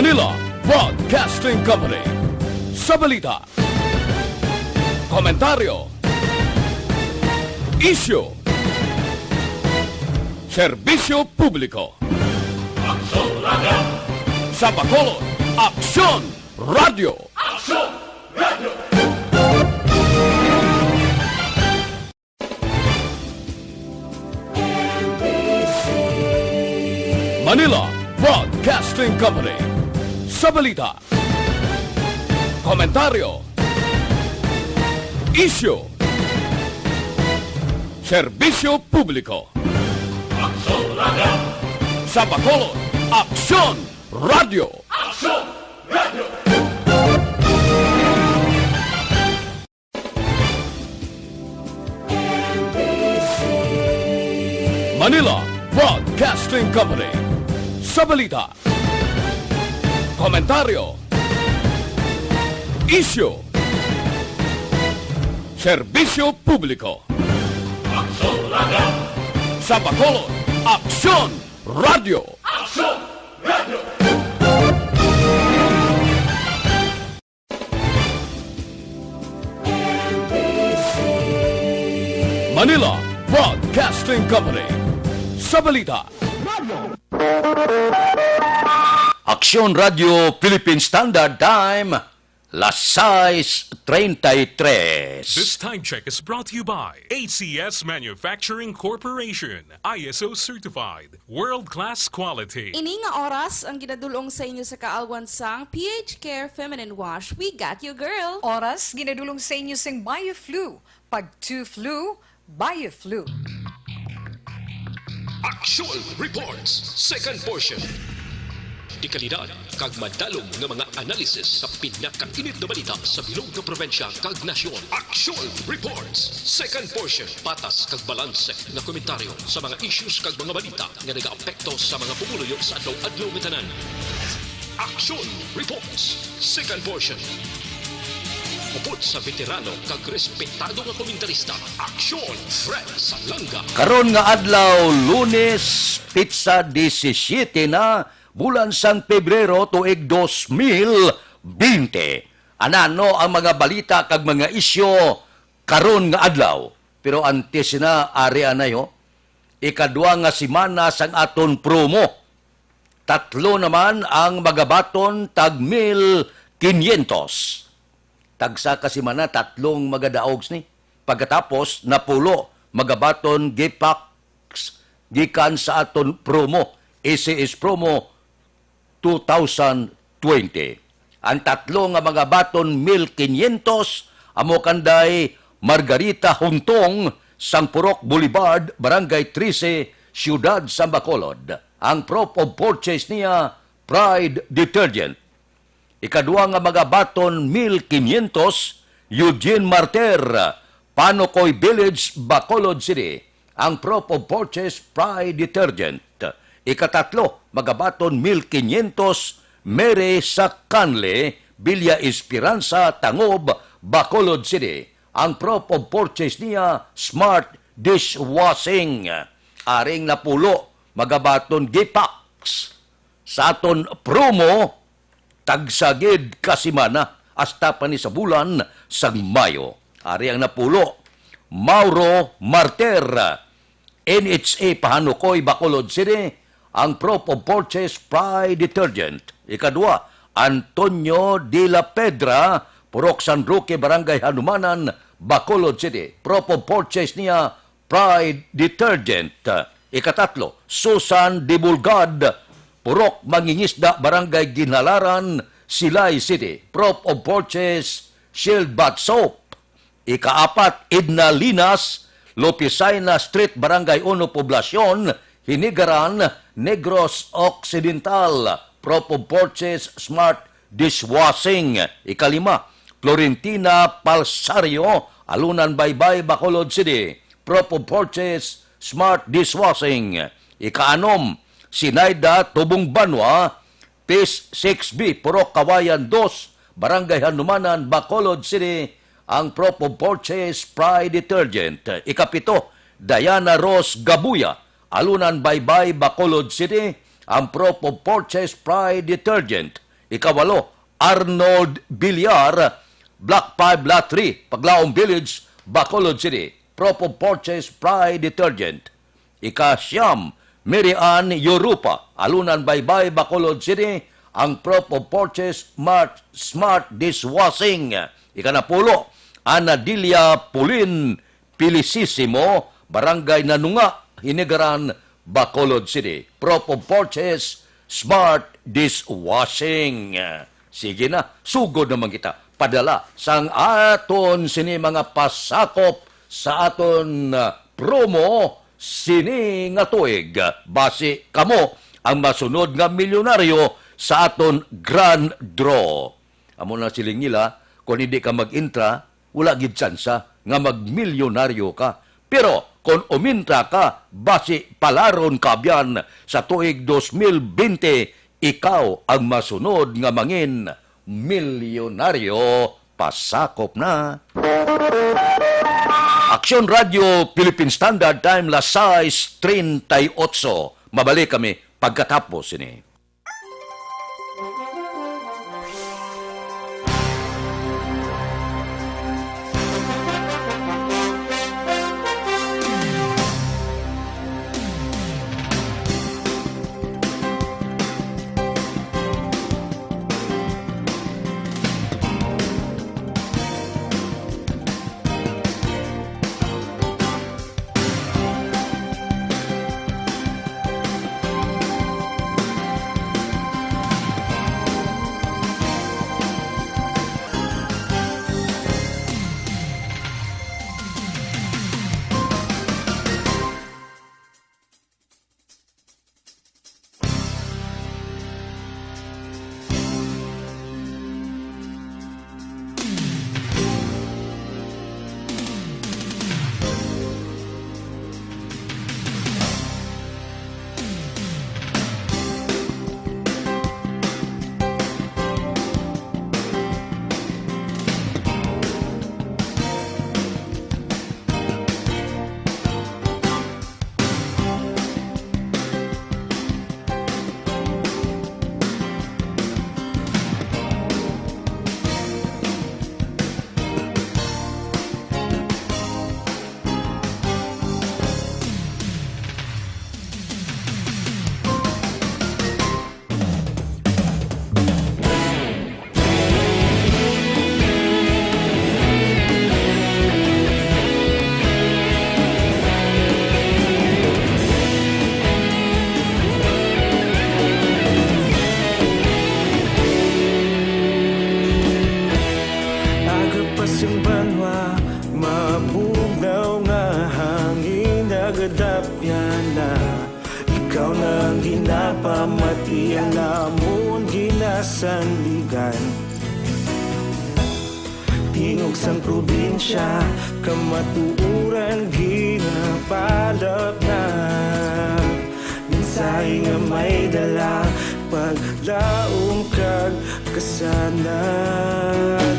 Manila Broadcasting Company. Sa balita, komentaryo, isyu, serbisyo publiko. Aksyon Radio! Sa Bacolod, Aksyon Radio! Aksyon Radio! Manila Broadcasting Company. Sa balita, komentaryo, isyu, serbisyo publiko. Aksyon Radio! Sa Bacolod, Aksyon Radio! Aksyon Radio! Manila Broadcasting Company. Sa balita, komentaryo, isyu, serbisyo publiko. Aksyon Radio! Sa Bacolod, Aksyon Radio! Aksyon Radio! Manila Broadcasting Company. Sa balita, Aksyon Radio Philippine Standard Time, las 6:33. This time check is brought to you by ACS Manufacturing Corporation, ISO certified, world-class quality. Ini nga oras ang ginadulong sa inyo sa kaalwansang PH Care Feminine Wash. We got you, girl! Oras ginadulong sa inyo sing BioFlu. Pag 2 flu, BioFlu. Aksyon Reports, second portion. Di kalidad, kag madalong nga mga analisis sa pinakainit na balita sa bilog na probinsya kag nasyon. Aksyon Reports, second portion. Patas kag balanse na komentaryo sa mga issues kag mga balita nga nagaapekto sa mga pumuluyo sa adlaw-adlaw nga tanan. Aksyon Reports, second portion. Upod sa veterano kag respetado nga komentarista, Aksyon Fred Salanga. Karon nga adlaw, Lunes, pizza 17 na, bulan San Pebrero tuig 2020. Anano ang mga balita kag mga isyo karon nga adlaw. Pero antes na area na yo, ikadwa nga semana sang aton promo. Tatlo naman ang magabaton tag 1,500. Tagsa kasi mana tatlong magadaogs ni. Pagkatapos, napulo, magabaton gipaks gikan sa aton promo. ACS promo 2020. Ang tatlo nga magabaton 1,500 amo kanday Margarita Huntong, Sangpurok Boulevard, Barangay 13, Siyudad San Bacolod. Ang prop of purchase niya, Pride Detergent. Ikadua nga magabaton 1,500, Eugene Marter, Panocoy Village, Bacolod City. Ang prop of purchase, Pride Detergent. Ikatatlo, magabaton 1,500, Mere sa Canle, Villa Esperanza, Tangob, Bacolod City. Ang prop of purchase niya, Smart Dishwashing. Aring napulo, magabaton Gipax. Sa aton promo, tagsagid kasimana hasta pa ni sa bulan sa Mayo. Ari ang napulo, Mauro Marter, NHA Pahanukoy, Bacolod City, ang prop of purchase Pride Detergent. Ikadua, Antonio de la Pedra, Purok San Roque, Barangay Hanumanan, Bacolod City. Prop of purchase niya, Pride Detergent. Ikatatlo, Susan de Bulgad, Purok Mangingisda, Barangay Ginhalaran, Silay City. Prop of purchase, Shield Bath Soap. Ikaapat, Edna Linas, Lopisaina Street, Barangay 1, Poblacion, Hinigaran, Negros Occidental. Prop of purchase, Smart Dishwashing. Ikalima, Florentina Palsario, Alunan Baybay, Bacolod City. Prop of purchase, Smart Dishwashing. Ikaanom, Sinaida Tubong Banwa, PIS 6B, Purok Kawayan 2, Barangay Hanumanan, Bacolod City. Ang prop of purchase, Pride Detergent. Ikapito, Diana Rose Gabuya, Alunan Baybay, Bacolod City. Ang prop of purchase, Pride Detergent. Ikawalo, Arnold Villar, Block 5, Lot 3, Paglaong Village, Bacolod City. Prop of purchase Pride Detergent. Ika-siyam, Mary Ann Yorupa, Alunan Baybay, Bacolod City, ang prop of purchase Smart Dishwashing. Ikanapulo, Anadilia Pulin Pilisisimo, Barangay Nanunga, Hinigaran, Bacolod City. Prop of purchase Smart Dishwashing. Sige na, sugod naman kita. Padala sang aton sini mga pasakop sa aton promo sini nga tuig. Base kamo ang masunod nga milyonaryo sa aton grand draw. Amo na siling nila, kung hindi ka mag-intra, wala gid tsansa nga magmilyonaryo ka. Pero kung umintra ka, base palaron kabyan sa tuig 2020, ikaw ang masunod nga mangin milyonaryo. Pasakop na. Aksyon Radio Philippine Standard Time, las 6:38. Mabalik kami pagkatapos ini. Ikaw nang ginapamati ang lamon ginasandigan. Tingog sang probinsya, kamatuuran ginapalap na. Minsay nga may dala, paglaong kag kasanat.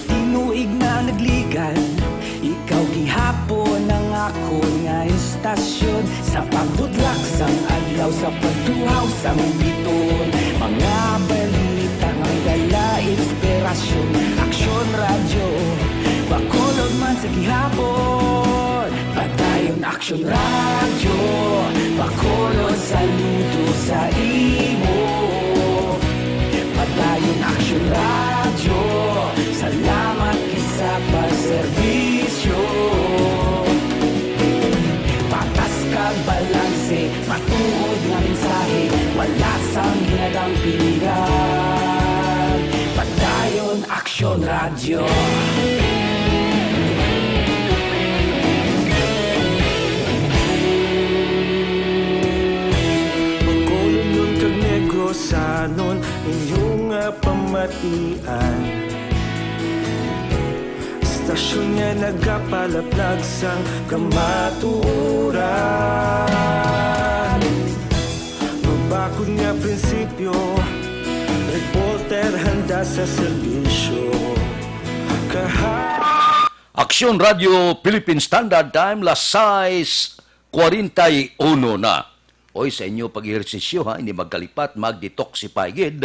Tinuig na nagligan, ikaw gihapon ang ako nga istasyon. Sa pagdudlak sang adlaw, sa pagtuhaw sang biton, mga balita nga dala inspirasyon. Aksyon radyo, Bacolod man sa gihapon. Patayon Aksyon radyo, Bacolod saludo sa imo. Patayon Aksyon radyo, salamat kisa pagserbisyo. Patas kag balanse, matuod nga mensahe, wala sang ginadang piligan. Patayon Aksyon radyo. Sanon inyong pamatian, istasyon nga nagapalaplag sang kamaturan. Mabakod nga prinsipyo, reporter handa sa serbisyo. Aksyon Radio Philippine Standard Time, las 6:41 na. Oy, sa inyo pag-ehersisyo ha, hindi magkalipat, mag-detoxify gid.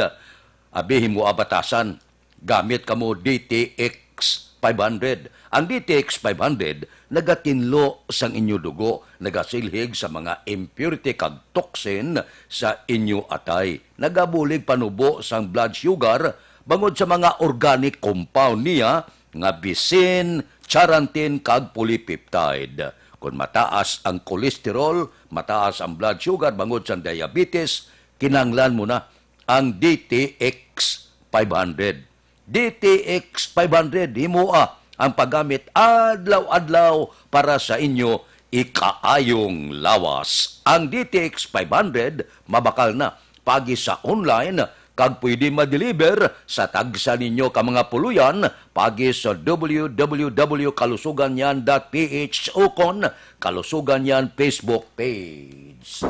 abihin mo abatasan, gamit kamo DTX 500. Ang DTX 500 nagatinlo sang inyo dugo, nagasilhig sa mga impurity kag toxin sa inyo atay. Nagabulig panubo sang blood sugar bangod sa mga organic compound niya nga bisin, charantin kag polypeptide. Kung mataas ang kolesterol, mataas ang blood sugar bangod sa diabetes, kinanglan mo na ang DTX 500. DTX 500 himoa ang paggamit adlaw-adlaw para sa inyo ikaayong lawas. Ang DTX 500 mabakal na pagi sa online kag pwede ma-deliver sa tagsa ninyo ka mga puluyan pagi sa www.kalusuganyan.ph o kon Kalusuganyan Facebook page.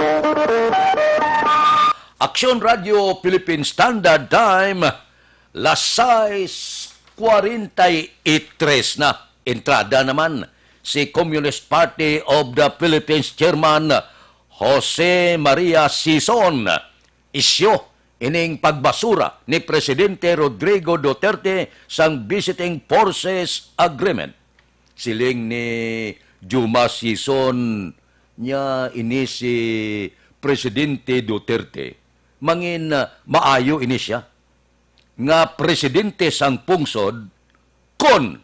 Aksyon Radio Philippine Standard Time, las 6:43 na. Entrada naman si Communist Party of the Philippines Chairman Jose Maria Sison. Isyo ining pagbasura ni Presidente Rodrigo Duterte sang Visiting Forces Agreement. Siling ni Juma Sison niya ini si Presidente Duterte. Mangin maayo ini siya nga presidente sang pungsod kon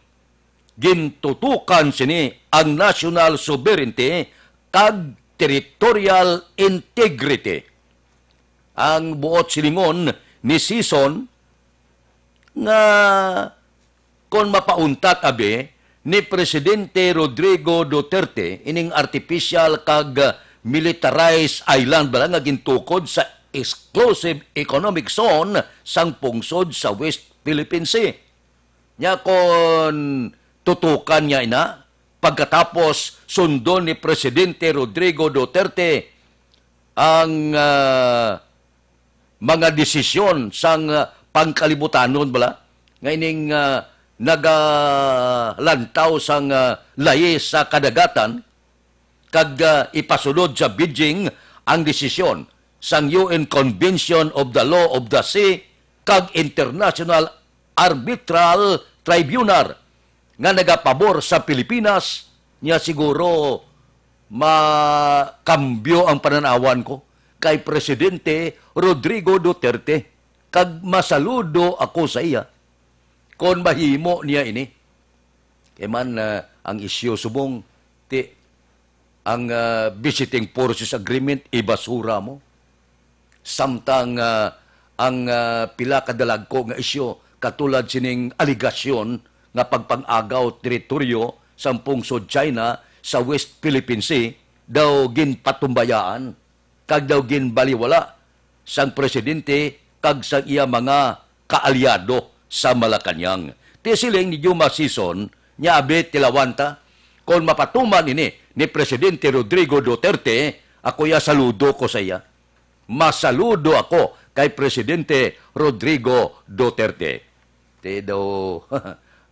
gintutukan sini ang national sovereignty kag territorial integrity. Ang buot silingon ni Sison nga kon mapauntat abe ni Presidente Rodrigo Duterte ining artificial kag militarized island bala nga gintukod sa exclusive economic zone sang pungsod sa West Philippine Sea. Nya kon tutukan niya ina pagkatapos sundon ni Presidente Rodrigo Duterte ang mga desisyon sang pangkalibutanon bala nga ining nagalantaw sang layis sa kadagatan kag ipasulod sa Beijing ang desisyon sang UN Convention of the Law of the Sea kag International Arbitral Tribunal nga nagapabor sa Pilipinas, niya siguro makambyo ang pananawan ko kay Presidente Rodrigo Duterte kag masaludo ako sa iya kon mahimo niya ini. Kaya man ang isyo subong ang Visiting Forces Agreement ibasura mo. Samtang ang pila kadalag ko nga isyo katulad sining aligasyon nga pagpangagaw teritoryo sa pungsod China sa West Philippine Sea daw ginpatumbayaan kag daw ginbaliwala sang presidente kag sang iya mga kaalyado sa Malacañang. Ti siling ni Juma Sison nya abe tilawanta kon mapatuman ini ni Presidente Rodrigo Duterte, ako ya saludo ko sa iya. Masaludo ako kay Presidente Rodrigo Duterte. Te daw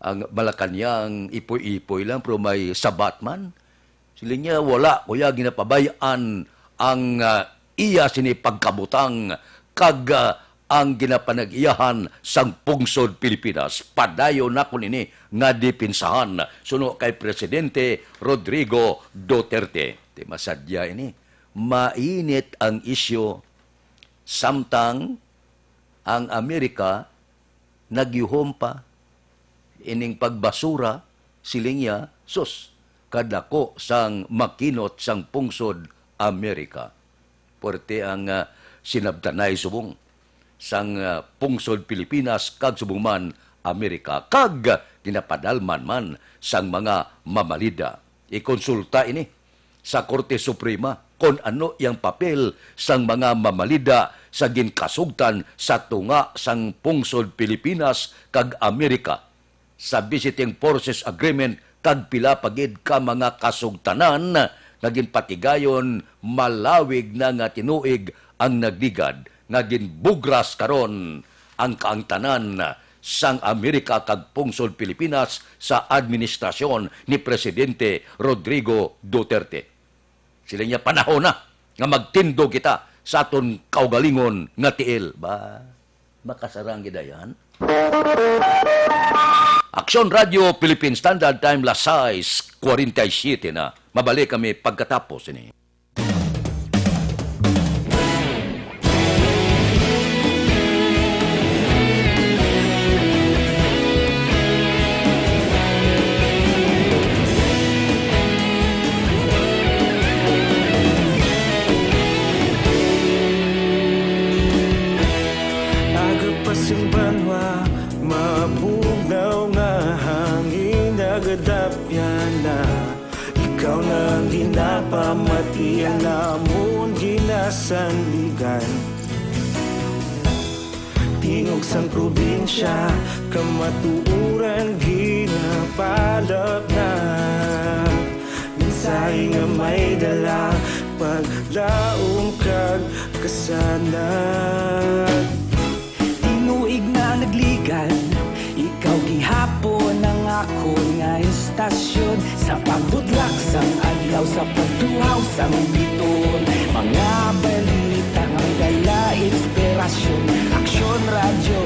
ang Malacañang ipoy-ipoy lang pero may sabat man. Sila niya wala kuya ginapabayaan ang iya sini pagkabutang kag ang ginapanag-iyahan sang pungsod Pilipinas. Padayo na ko nini nga dipinsahan suno kay Presidente Rodrigo Duterte. Di masadya ini. Mainit ang isyo samtang ang Amerika nagyuhom pa ining pagbasura siling niya sus kadako sang makinot sang pungsod Amerika. Porte ang sinabdanay subong sang pungsod Pilipinas kag subong man Amerika kag ginapadalman man sang mga mamalida. Ikonsulta ini sa Korte Suprema kung ano yang papel sang mga mamalida sa ginkasugtan sa tunga sang pungsod Pilipinas kag Amerika sa Visiting Forces Agreement kag pila pagid ka mga kasugtanan nga ginpatigayon malawig na nga tinuig ang nagligad nga ginbugras karon ang kaangtanan sang Amerika kag pungsod Pilipinas sa administrasyon ni Presidente Rodrigo Duterte. Sila niya panahon na nga magtindo kita sa aton kaugalingon nga tiil. Ba? Makasarang gidayan. Aksyon Radio Philippine Standard Time Lasay 47 na. Mabalik kami pagkatapos ini. Pasimbanwa, mabugnaw nga hangin nagadapyan na. Ikaw na ginapamatian namon ginasandigan. Tingog sang probinsya, kamatuuran ginapalap na. Minsay nga may dala, paglaom kag kasanag. Tinuig na nagligan, ikaw gihapon ang ako nga istasyon. Sa pagbudlak sang adlaw, sa pagtuhaw sang biton. Mga balita nga may dala inspirasyon. Aksyon radyo,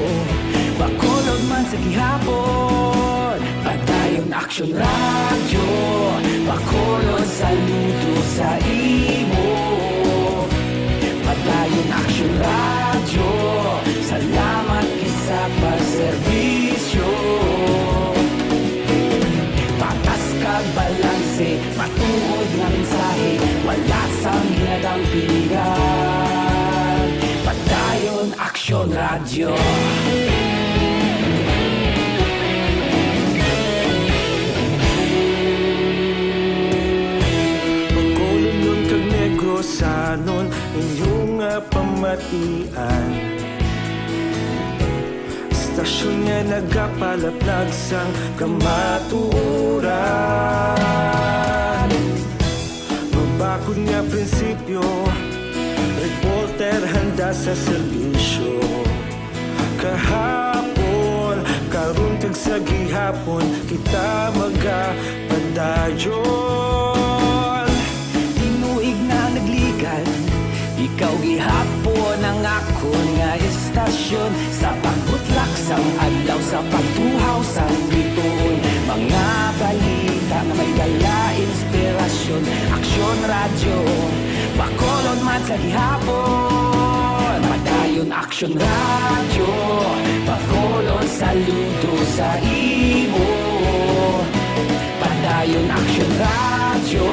bakolod man sa gihapon. Padayon aksyon radyo, bakolod saludo sa imo. Padayon aksyon radyo, salamat kisa pagserbisyo. Patas kag balanse, matuod nga mensahe, wala sang ginadang piligan. Padayon aksyon radyo. Bakolod nun kag negrosanon, inyong pamatian. Stasyon nga nagapalaplag sang kamatuuran. Mabakod nga prinsipyo, reporter handa sa serbisyo. Kahapon, karon kag sa gihapon, kita magapadayon. Tinuig na nagligan, ikaw gihapon ang ako nga istasyon. Sa pagbutlak sang adlaw, sa pagtuhaw sang biton. Mga balita na may dala inspirasyon. Aksyon radyo, bakolod man sa gihapon. Padayon aksyon radyo, bakolod saludo sa imo. Padayon aksyon radyo,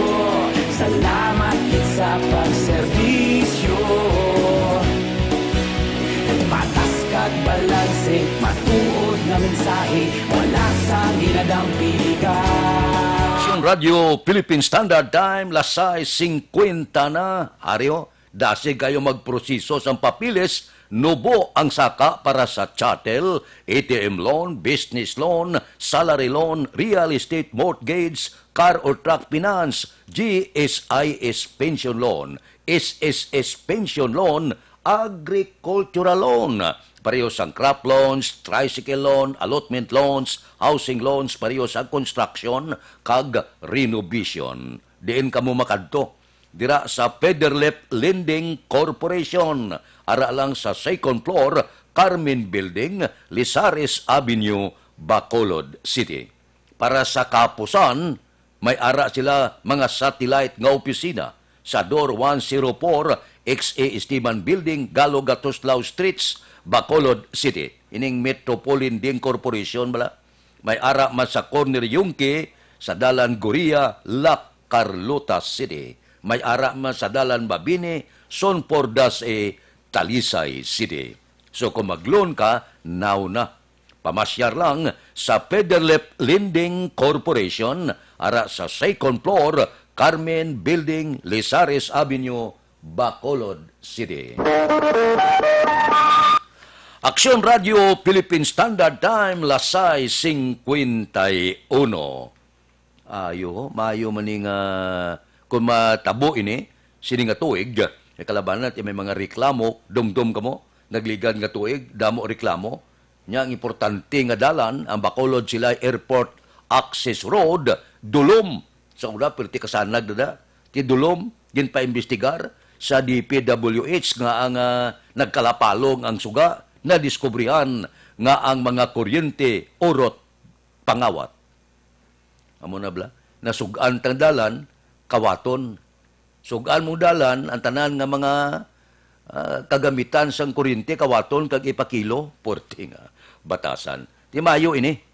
salamat sa pagserbisyo. Patas kag balanse, matuod nga mensahe, wala sang ginadang piligan. Aksyon Radio Philippine Standard Time Lasay 50 na. Aryo, dasi kayo magproseso sang papilis. Nubo ang saka para sa chattel, ATM loan, business loan, salary loan, real estate mortgage, car or truck finance, GSIS pension loan, SSS pension loan, agricultural loan, pareho sang crop loans, tricycle loan, allotment loans, housing loans, pareho sa construction, kag renovation. Diin kamo makadto? Dira sa Federlep Lending Corporation, ara lang sa second floor, Carmen Building, Lizares Avenue, Bacolod City. Para sa kapusan, may ara sila mga satellite nga opisina sa Door 104, XA Esteban Building, Galo Gatoslao Streets, Bacolod City. Ining Metropolitan Corporation bala. May ara man sa corner Yungke, sa Dalan Goria, La Carlota City. May ara man sa Dalan Babine, Son Pordas Talisay City. So kung mag-loan ka, now na. Pamasyar lang sa Federlep Lending Corporation, ara sa second floor, Carmen Building, Lizares Avenue, Bacolod City. Aksyon Radio Philippine Standard Time Lasay 51. Mayo maning kung matabo ini sini nga tuig, kalaban natin may mga reklamo, dumdum kamo, nagligan nga tuig, damo reklamo. Nya ang importante nga dalan ang Bacolod sila Airport Access Road, dulom. Sa una perti kasanag na ti dulom gin pa imbestigar sa DPWH nga ang nagkalapalong ang suga na diskubrihan nga ang mga kuryente urot pangawat. Amo na bla? Nasugan tang dalan, kawaton. Sugan mo dalan, ang tanan nga mga kagamitan sang kuryente, kawaton, kag ipakilo, porte nga batasan. Di mayo ini.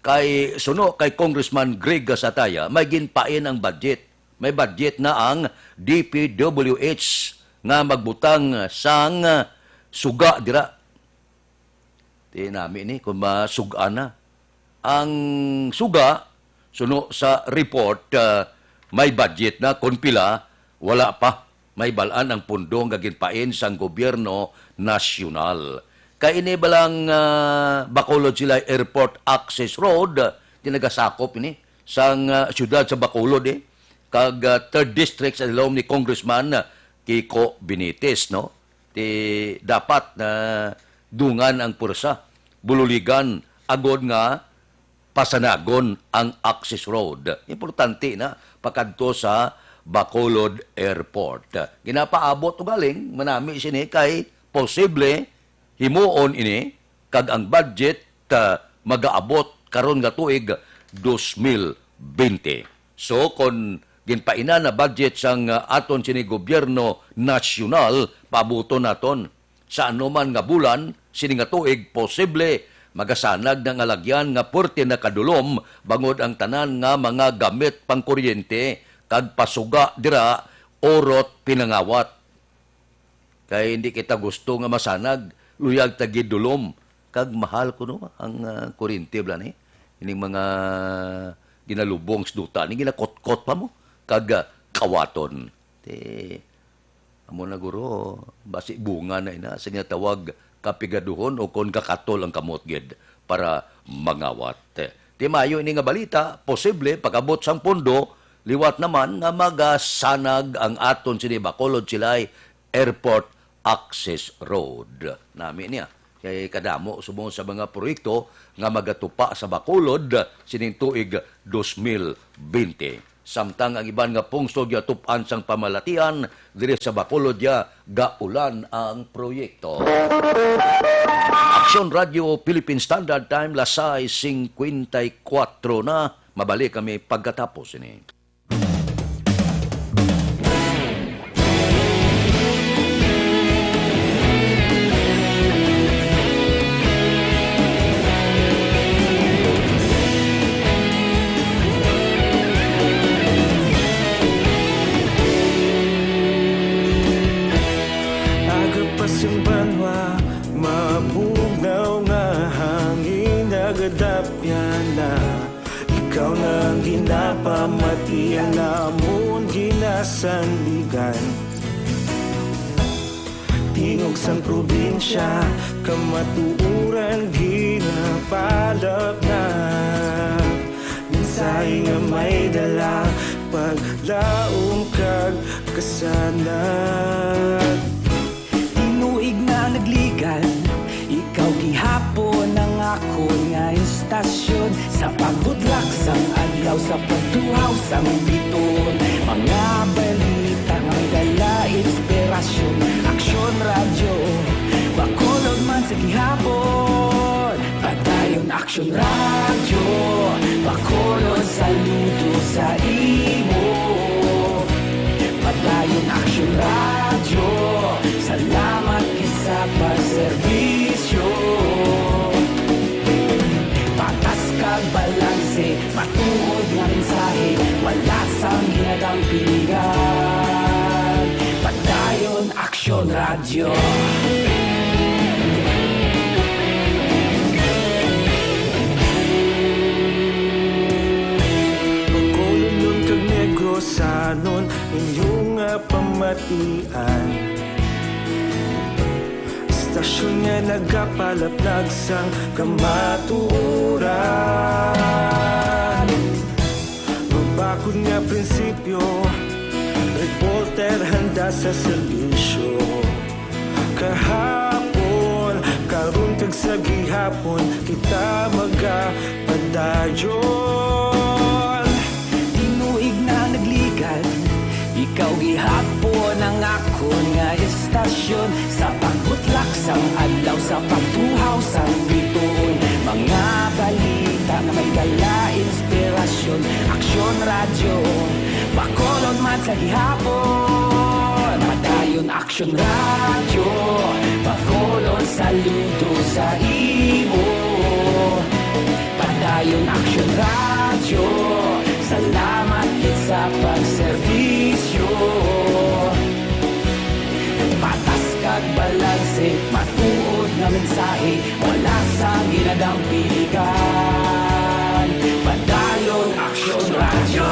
Kay suno kay Congressman Greg Gasataya, may ginpain ang budget. May budget na ang DPWH nga magbutang sang suga dira. Di namin ni kung masuga na. Ang suga, suno sa report, may budget na kung pila, wala pa. May balaan ang pundong gaginpain sang gobyerno nasyonal. Kaya ini balang Bacolod sila Airport Access Road, tinagasakop ini, sang syudad sa Bacolod kag 3rd District sa ilawom ni Congressman Kiko Benitez, no? Dapat na dungan ang pursa, bululigan, agod nga pasanagon ang access road. Importante na pakadto sa Bacolod Airport. Ginapaabot o galing, manami sini kay posible himuon ini kag ang budget magaabot karon nga tuig 2020. So kung ginpaina na budget sang aton sini gobyerno nasyonal, pabuton naton sa anuman nga bulan sini nga tuig posible magasanag ng alagyan nga porte na kadulom bangod ang tanan nga mga gamit pangkuryente kag pasuga dira orot pinangawat. Kay hindi kita gusto nga masanag luyag tagidulom kag mahal kuno ang kuryente bla ni ining mga ginalubong sa duta ni ginakot-kot pa mo kag kawaton. Amo na guro basi bunga na ina sa tawag kapigaduhon o kon kakatol ang kamot gid para mangawat. Di mayo ini nga balita posible pagabot sang pondo liwat naman nga magasanag ang aton sini Bacolod Silay Airport Access Road. Nami niya. Kaya kadamo subong sa mga proyekto nga magatupa sa Bacolod sining tuig 2020. Samtang ang iban nga pungsod ya tupan sang pamalatian diri sa Bacolod ya gaulan ang proyekto. Aksyon Radio Philippine Standard Time lasay 54 na. Mabalik kami pagkatapos ini. Yung banwa, mabugaw nga hangin nagadapyan na. Ikaw na ang ginapamatian namon ginasandigan. Tingog sang probinsya, kamatuuran ginapalap na. Minsay nga may dala, paglaom kag kasanag. Nagligan, ikaw gihapon ang ako nga istasyon sa pagbutlak sang adlaw sa pagtuhaw sang biton. Mga balita nga dala inspirasyon, Aksyon Radio Bacolod man sa gihapon. Padayon Aksyon Radio Bacolod, saludo sa imo. Padayon Aksyon Radio, salamat sa pagserbisyo. Patas kag balanse, matuod nga mensahe, wala sang ginadampingan. Padayon Aksyon Radio. Pagkulunod kag negosanon, inyong pamatian. Stasyon nga nagapalaplag sang kamatuuran. Mabakod nga prinsipyo, reporter handa sa serbisyo. Kahapon, karon kag sa gihapon, kita magapadayon. Tinuig na nagligan, ikaw gihapon ang akon nga istasyon sa pagbutlak sang adlaw sa pagtuhaw sa bituon. Mga balita na may dala inspirasyon. Aksyon radyo, bakolod man sa gihapon. Padayon aksyon radyo, bakolod saludo sa imo. Padayon aksyon radyo, salamat kit sa pagserbisyo. Patas kag balanse, matuod na mensahe, wala sa ginadampiligan. Padayon aksyon radyo.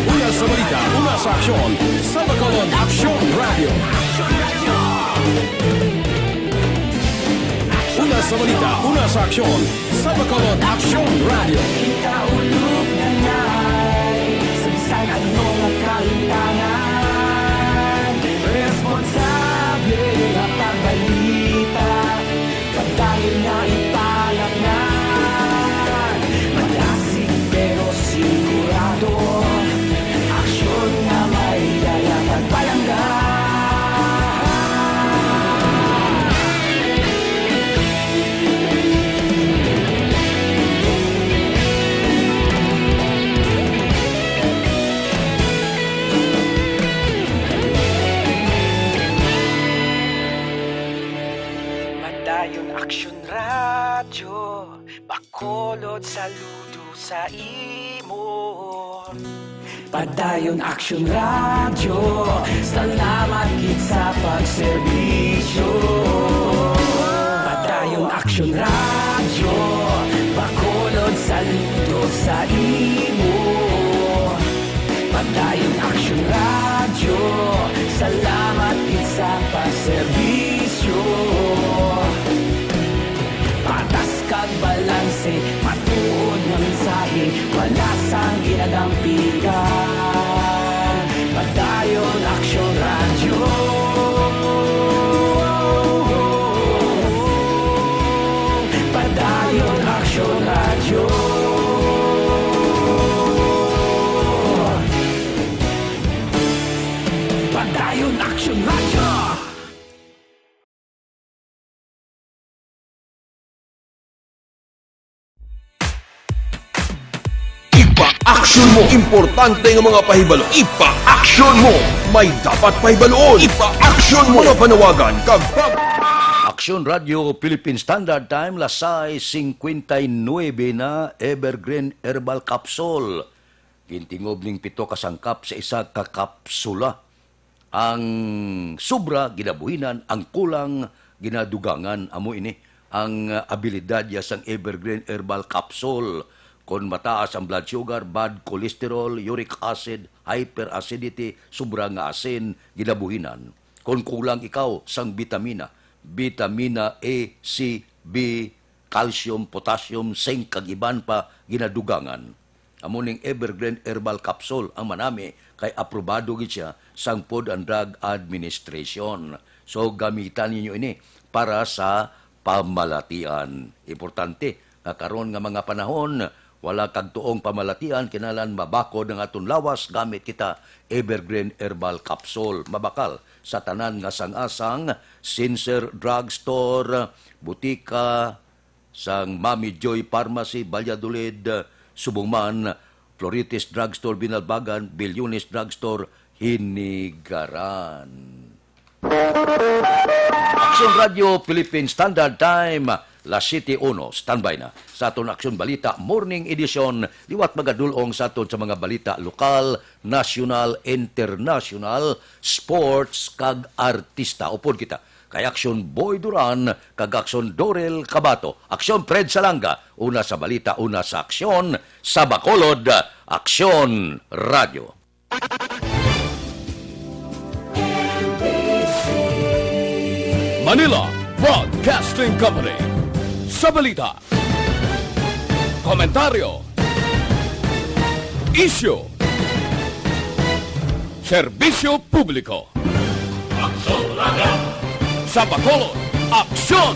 Una sa balita, una sa aksyon, sa Bacolod Aksyon Radio. Una sa balita, una sa aksyon, sa Bacolod Aksyon Radio. Ikaulog na na'y Samsan anong kalintangan. Responsable na pagbalita, pagdahil na ipalaknan. Malasig pero sigurado, aksyon na may dala pagpalanggan. Padayon aksyon radyo, bakolod saludo sa imo. Padayon aksyon radyo, salamat kit sa pagserbisyo. Padayon aksyon radyo, bakolod saludo sa imo. Padayon aksyon radyo, salamat kit sa pagserbisyo. Patas kag balanse, matuod na mensahe, wala sang ginadampigan. Padayon aksyon radyo. Padayon aksyon radyo. Padayon aksyon radyo. Ipa-aksyon mo! Importante ng mga pahibalo. Ipa-aksyon mo! May dapat pahibaloon. Ipa-aksyon mo! Mga panawagan kag Aksyon Radio Philippine Standard Time, lasay 59 na Evergreen Herbal Capsule. Gintingob ning 7 kasangkap sa isa ka kapsula. Ang sobra ginabuhinan, ang kulang ginadugangan. Amo ini ang abilidad ya sang Evergreen Herbal Capsule. Kung mataas ang blood sugar, bad cholesterol, uric acid, hyperacidity, sobra nga asin, ginabuhinan. Kung kulang ikaw sang vitamina A, C, B, calcium, potassium, zinc, kag iban pa ginadugangan. Amo ning Evergreen Herbal Capsule ang manami kay aprobado gid siya sang Food and Drug Administration. So gamitan ninyo ini para sa pamalatian. Importante nga karon nga mga panahon wala kag tuong pamalatian kinalan mabakod ang aton lawas gamit kita Evergreen Herbal Capsule. Mabakal sa tanan nga sang-asang Sincere Drugstore, butika sang Mami Joy Pharmacy, Valladolid, Subungman, Floritis Drugstore, Binalbagan, Bilyones Drugstore, Hinigaran. Aksyon Radio Philippine Standard Time, Las 7:01, standby na. Sa aton Aksyon Balita, Morning Edition, liwat magadulong sa aton sa mga balita lokal, national, international, sports, kag artista. Upod kita, kay Aksyon Boy Duran, kag Aksyon Dorel Cabato. Aksyon Fred Salanga, una sa balita, una sa aksyon, sa Bacolod, Aksyon Radio. Manila Broadcasting Company. Sa balita, komentaryo, isyu, serbisyo publiko. Aksyon Radio. Sa Bacolod, aksyon!